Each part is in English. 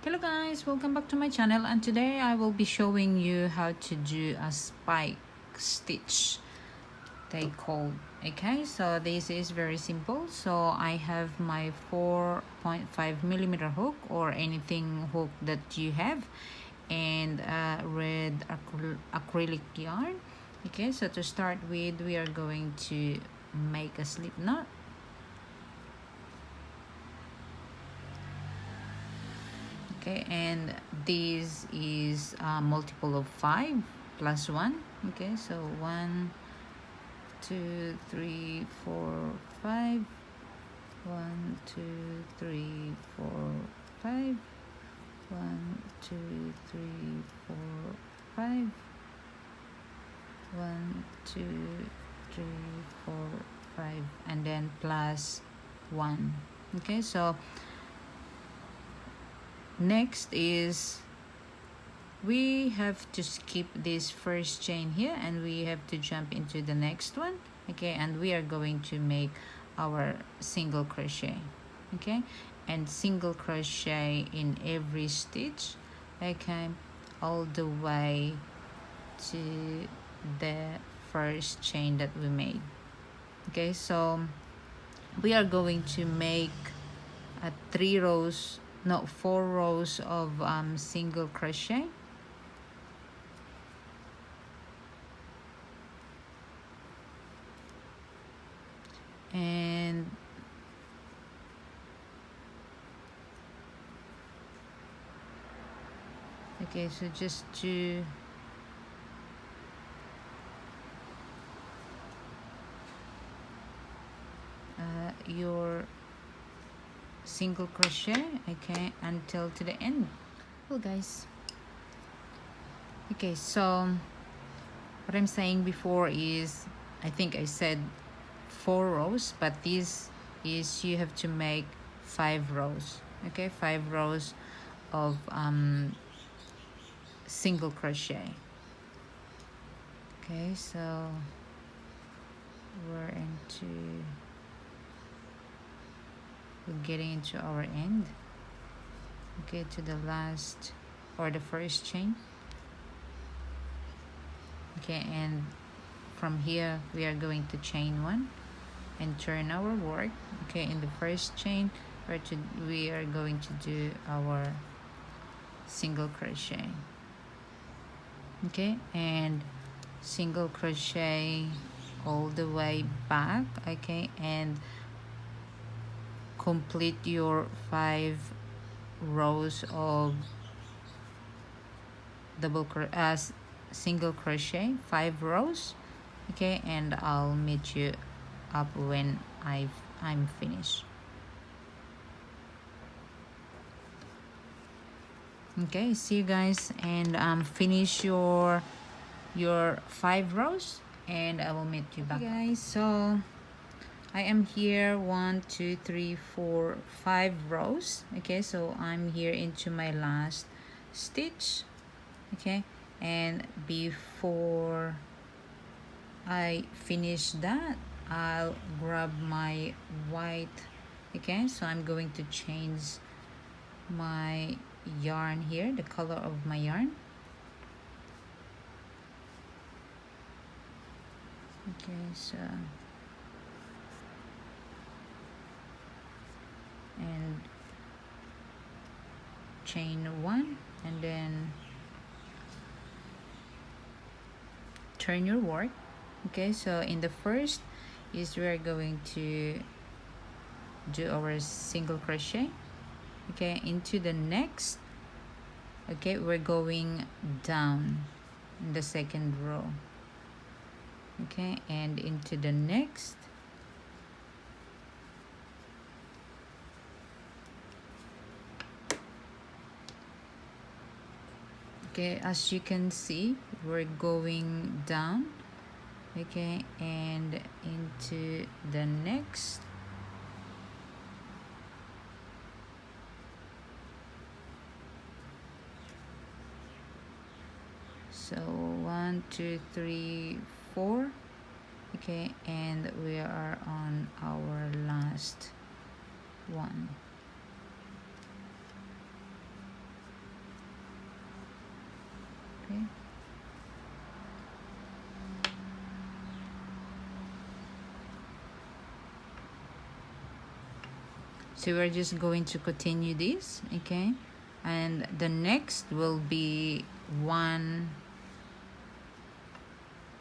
Hello guys, welcome back to my channel, and today I will be showing you how to do a spike stitch they call. Okay, so this is very simple. So I have my 4.5mm hook or anything hook that you have, and red acrylic yarn. Okay, so to start with, we are going to make a slip knot. Okay, and this is a multiple of 5 plus 1. Okay, so 1 2 3 4 5, 1 2 3 4 5, 1 2 3 4 5, 1 2 3 4 5, and then plus 1. Okay, so next is we have to skip this first chain here and we have to jump into the next one. Okay, and we are going to make our single crochet. Okay, and single crochet in every stitch. Okay, all the way to the first chain that we made. Okay, so we are going to make 4 rows of single crochet. And okay, so just to your single crochet, okay, until to the end. Well guys, okay, so what I'm saying before is, I think I said 4 rows, but this is you have to make 5 rows. Okay, 5 rows of single crochet. Okay, so we're getting into our end. Okay, to the last or the first chain. Okay, and from here we are going to chain 1 and turn our work. Okay, in the first chain we are going to do our single crochet. Okay, and single crochet all the way back. Okay, and complete your 5 rows of single crochet, 5 rows. Okay, and I'll meet you up when I'm finished. Okay, see you guys, and finish your 5 rows and I will meet you back. Okay guys, so I am here 1 2 3 4 5 rows. Okay, so I'm here into my last stitch. Okay, and before I finish that, I'll grab my white. Okay, so I'm going to change my yarn here, the color of my yarn. Okay, so and chain 1 and then turn your work. Okay, so in the first is we're going to do our single crochet. Okay, into the next, okay, we're going down in the second row. Okay, and into the next, okay, as you can see, we're going down. Okay, and into the next. So 1 2 3 4. Okay, and we are on our last one. So we're just going to continue this, okay, and the next will be 1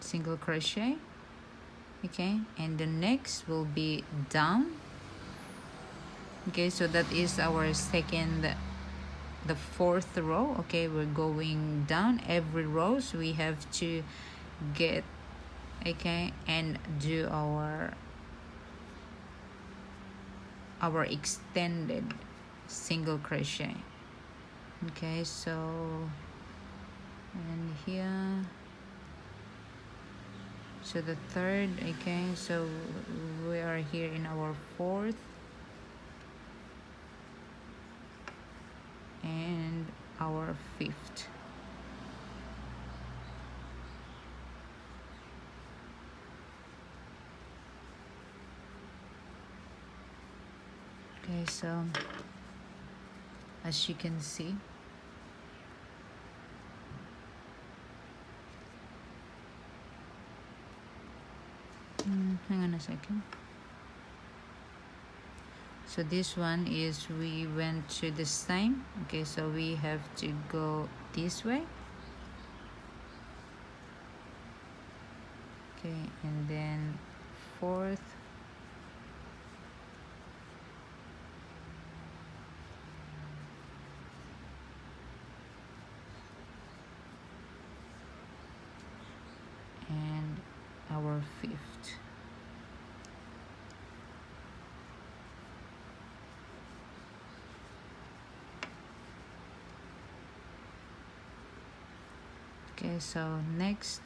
single crochet, okay, and the next will be down, okay. So that is our the fourth row, okay. We're going down every row, so we have to get, okay, and do our extended single crochet, okay. So, and here, so the third, okay, so we are here in our fourth and our fifth, okay. So as you can see, hang on a second. So this one is, we went to the same, okay, so we have to go this way, okay, and then fourth, and our fifth. Okay, so next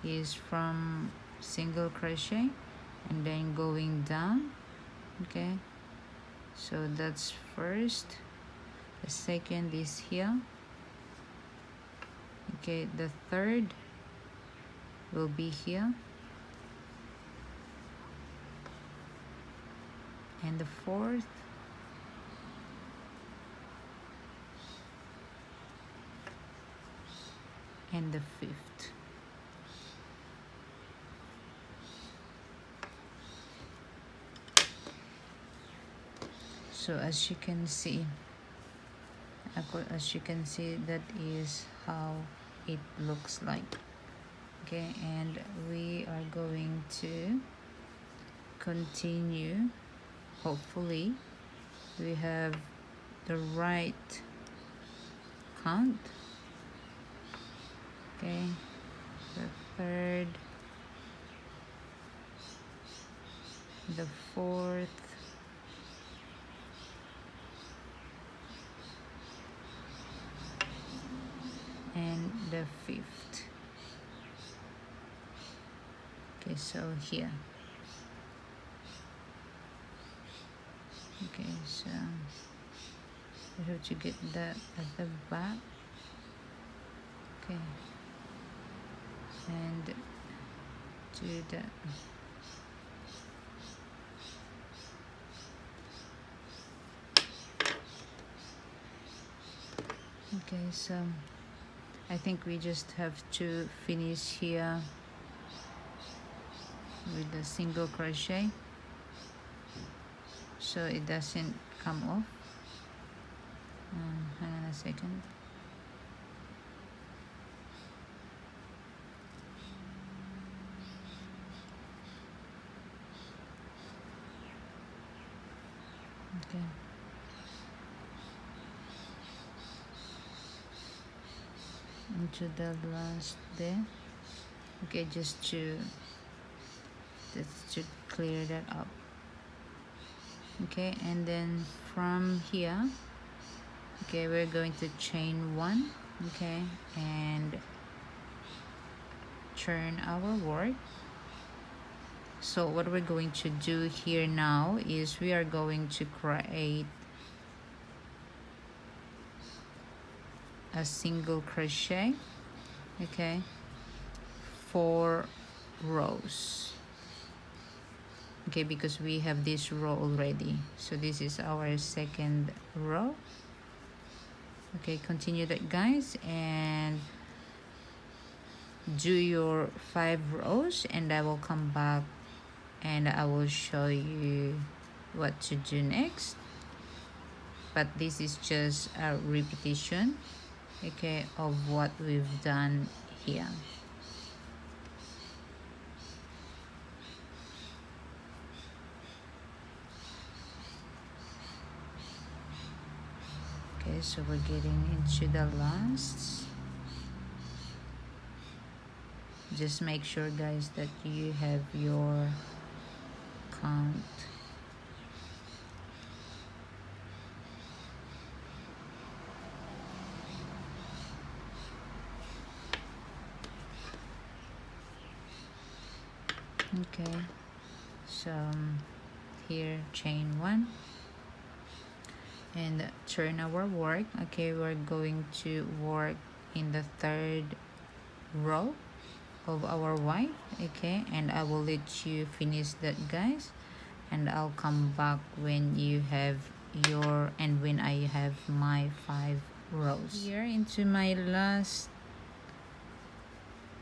is from single crochet and then going down, okay. So that's first, the second is here, okay, the third will be here, and the fourth, and the fifth. So as you can see, that is how it looks like, okay. And we are going to continue. Hopefully we have the right count, okay. The third, the fourth, and the fifth, okay. So here, okay, so we have to get that at the back, okay, and do that. Okay, so I think we just have to finish here with the single crochet so it doesn't come off. Hang on a second. Okay. Into the last there, okay, just to clear that up, okay. And then from here, okay, we're going to chain 1, okay, and turn our work. So what we're going to do here now is we are going to create a single crochet, okay, 4 rows, okay, because we have this row already. So this is our second row, okay. Continue that, guys, and do your 5 rows, and I will come back and I will show you what to do next. but this is just a repetition, okay, of what we've done here. Okay, so we're getting into the last. Just make sure, guys, that you have your count. Okay, so here chain 1 and turn our work. Okay, we're going to work in the 3rd row of our white. Okay, and I will let you finish that, guys, and I'll come back when you have your and when I have my 5 rows here into my last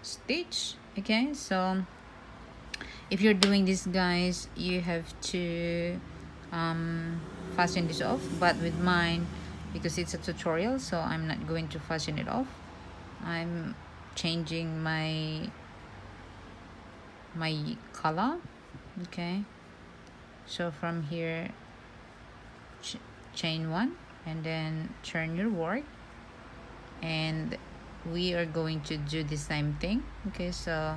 stitch. Okay, so if you're doing this, guys, you have to fasten this off, but with mine, because it's a tutorial, so I'm not going to fasten it off. I'm changing my color. Okay, so from here, chain 1 and then turn your work, and we are going to do the same thing. Okay, so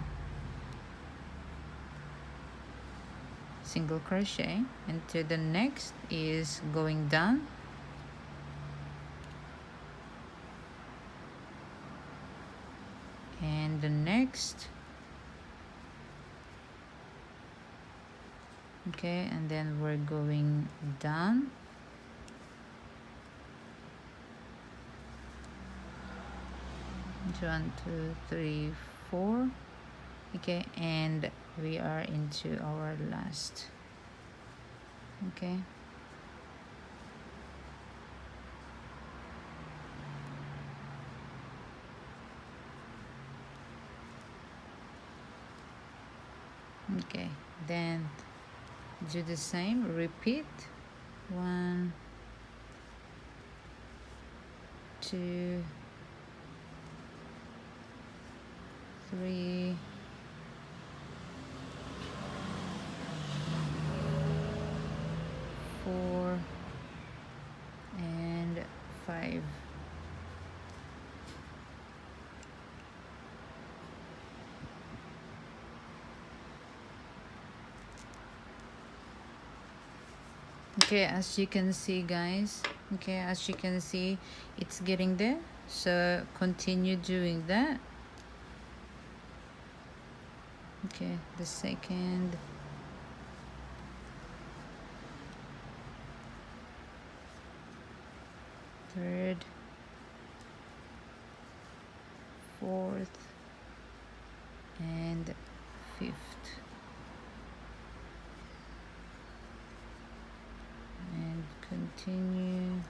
single crochet into the next is going down, and the next, okay, and then we're going down, 1 2 3 4, okay, and we are into our last. Okay, okay, then do the same, repeat 1 2 3 4 and 5. Okay, as you can see, guys, okay, as you can see, it's getting there, so continue doing that. Okay, the second, third, fourth, and fifth, and continue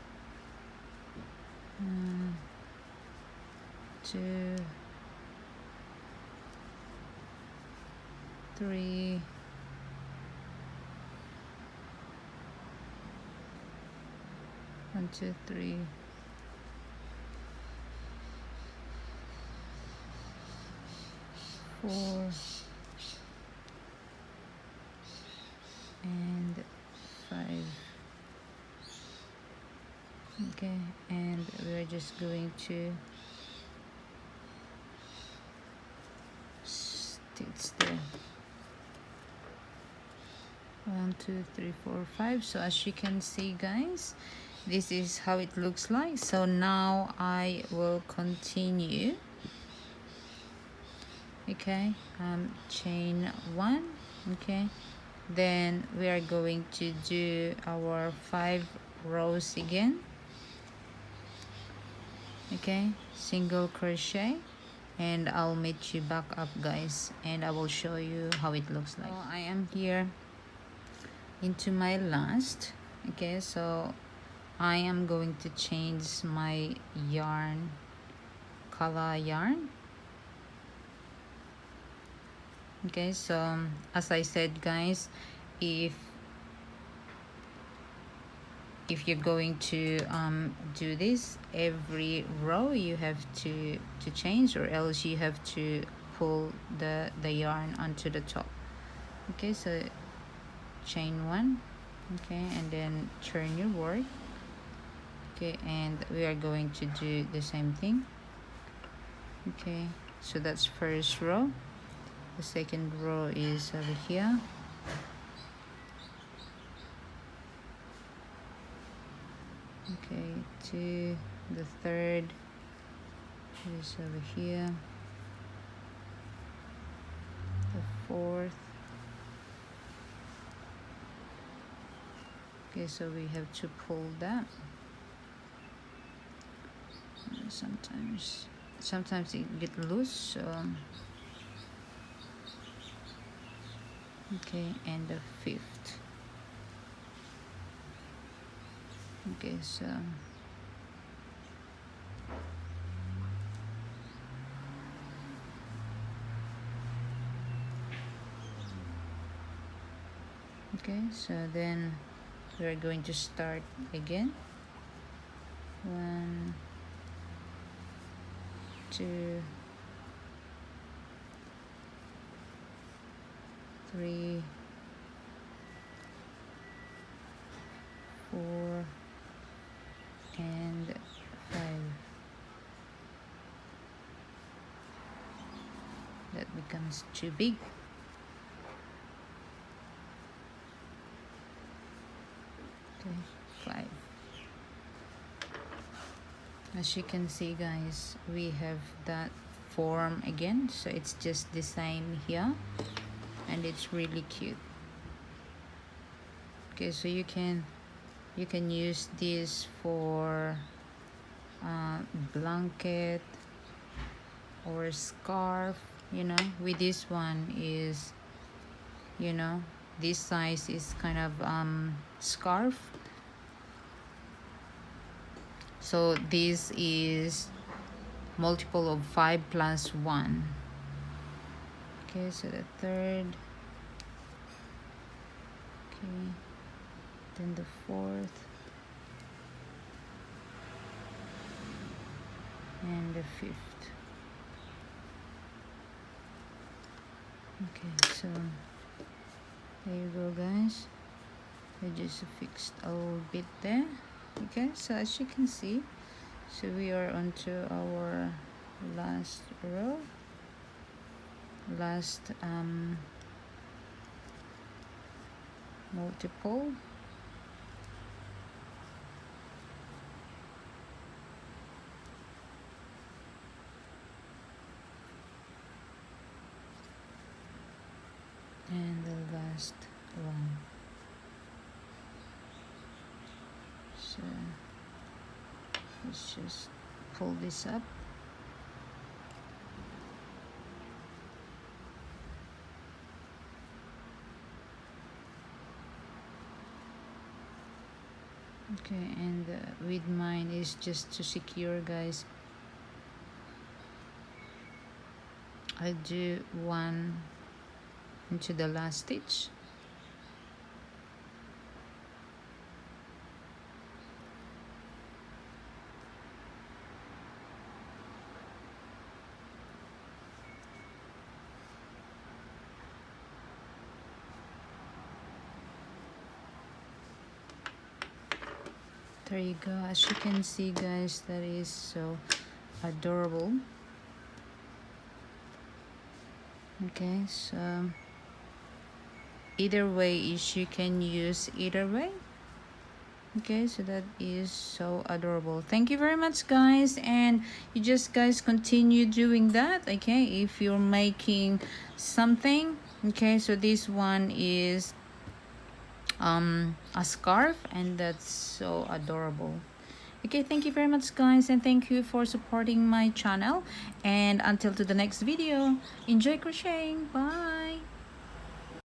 1 2 3 1 2 3 4 and 5. Okay, and we're just going to stitch there 1 2 3 4 5. So as you can see, guys, this is how it looks like. So now I will continue. Okay, chain 1. Okay, then we are going to do our 5 rows again. Okay, single crochet, and I'll meet you back up, guys, and I will show you how it looks like. So I am here into my last. Okay, so I am going to change my yarn, color yarn. Okay, so as I said, guys, if if you're going to do this every row, you have to change, or else you have to pull the yarn onto the top. Okay, so chain 1, okay, and then turn your work. Okay, and we are going to do the same thing. Okay, so that's first row. The second row is over here. Okay, 2, the third is over here, the fourth. Okay, so we have to pull that. Sometimes it get loose, so okay, and the fifth. Okay, so okay, so then we're going to start again. 1, 2, 3, 4, and 5. That becomes too big. Okay, 5. As you can see, guys, we have that form again, so it's just the same here, and it's really cute. Okay, so you can use this for blanket or scarf, you know. With this one is, you know, this size is kind of scarf. So this is multiple of 5 plus 1. Okay, so the third, okay, then the fourth, and the fifth. Okay, so there you go, guys. I just fixed a little bit there. Okay, so as you can see, so we are onto our last row, last multiple. And the last one. So let's just pull this up. Okay, and with mine is just to secure, guys. I'll do 1 into the last stitch. There you go. As you can see, guys, that is so adorable. Okay, so either way is you can use either way. Okay, so that is so adorable. Thank you very much, guys, and you just guys continue doing that. Okay, if you're making something, okay, so this one is a scarf, and that's so adorable. Okay, thank you very much, guys, and thank you for supporting my channel, and until to the next video, enjoy crocheting. Bye.